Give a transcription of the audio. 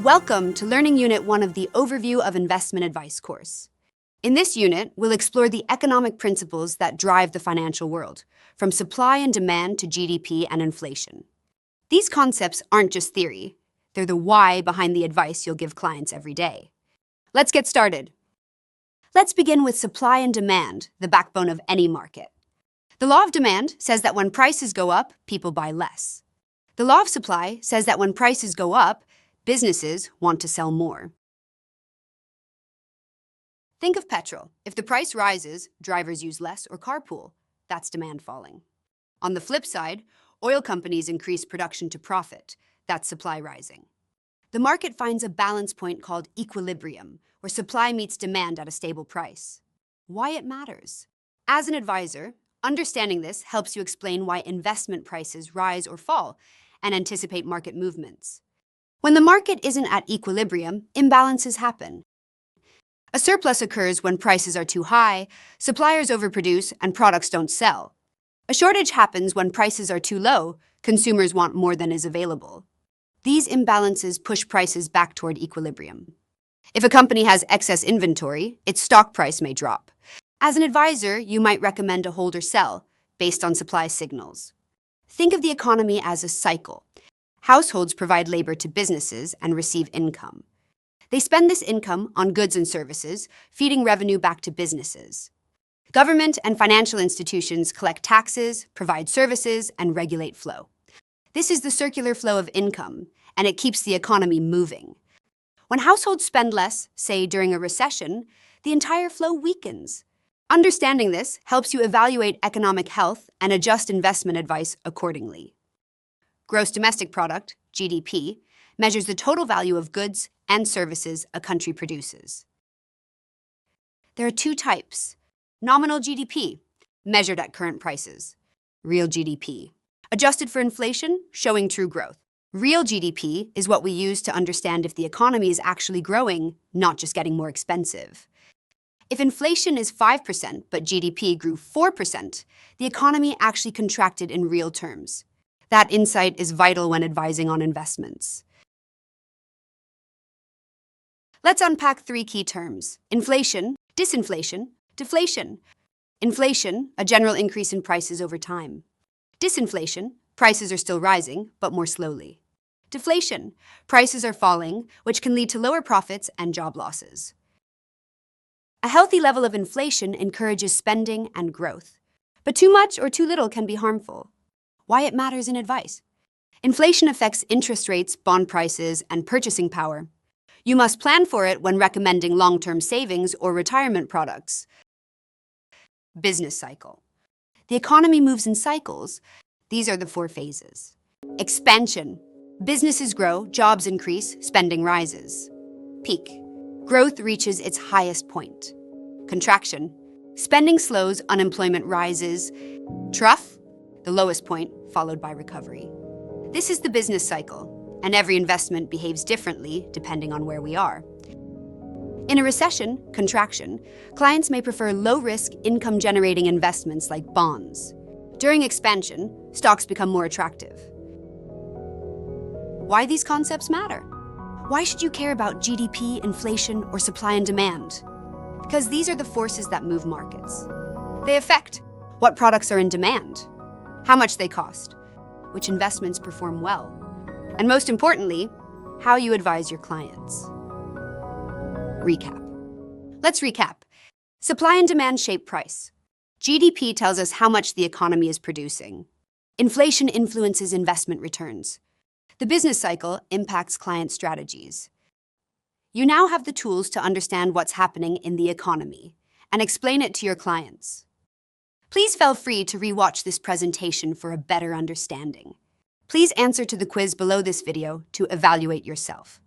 Welcome to Learning Unit 1 of the Overview of Investment Advice course. In this unit, we'll explore the economic principles that drive the financial world, from supply and demand to GDP and inflation. These concepts aren't just theory, they're the why behind the advice you'll give clients every day. Let's get started. Let's begin with supply and demand, the backbone of any market. The law of demand says that when prices go up, people buy less. The law of supply says that when prices go up, businesses want to sell more. Think of petrol. If the price rises, drivers use less or carpool. That's demand falling. On the flip side, oil companies increase production to profit. That's supply rising. The market finds a balance point called equilibrium, where supply meets demand at a stable price. Why it matters? As an advisor, understanding this helps you explain why investment prices rise or fall and anticipate market movements. When the market isn't at equilibrium, imbalances happen. A surplus occurs when prices are too high, suppliers overproduce, and products don't sell. A shortage happens when prices are too low, consumers want more than is available. These imbalances push prices back toward equilibrium. If a company has excess inventory, its stock price may drop. As an advisor, you might recommend a hold or sell based on supply signals. Think of the economy as a cycle. Households provide labor to businesses and receive income. They spend this income on goods and services, feeding revenue back to businesses. Government and financial institutions collect taxes, provide services, and regulate flow. This is the circular flow of income, and it keeps the economy moving. When households spend less, say during a recession, the entire flow weakens. Understanding this helps you evaluate economic health and adjust investment advice accordingly. Gross domestic product, GDP, measures the total value of goods and services a country produces. There are two types. Nominal GDP, measured at current prices. Real GDP, adjusted for inflation, showing true growth. Real GDP is what we use to understand if the economy is actually growing, not just getting more expensive. If inflation is 5% but GDP grew 4%, the economy actually contracted in real terms. That insight is vital when advising on investments. Let's unpack three key terms: inflation, disinflation, deflation. Inflation, a general increase in prices over time. Disinflation, prices are still rising, but more slowly. Deflation, prices are falling, which can lead to lower profits and job losses. A healthy level of inflation encourages spending and growth, but too much or too little can be harmful. Why it matters in advice. Inflation affects interest rates, bond prices, and purchasing power. You must plan for it when recommending long-term savings or retirement products. Business cycle. The economy moves in cycles. These are the four phases. Expansion. Businesses grow, jobs increase, spending rises. Peak. Growth reaches its highest point. Contraction. Spending slows, unemployment rises. Trough. The lowest point, followed by recovery. This is the business cycle, and every investment behaves differently depending on where we are. In a recession, contraction, clients may prefer low-risk, income-generating investments like bonds. During expansion, stocks become more attractive. Why these concepts matter? Why should you care about GDP, inflation, or supply and demand? Because these are the forces that move markets. They affect what products are in demand, how much they cost, which investments perform well, and most importantly, how you advise your clients. Recap. Let's recap. Supply and demand shape price. GDP tells us how much the economy is producing. Inflation influences investment returns. The business cycle impacts client strategies. You now have the tools to understand what's happening in the economy and explain it to your clients. Please feel free to rewatch this presentation for a better understanding. Please answer to the quiz below this video to evaluate yourself.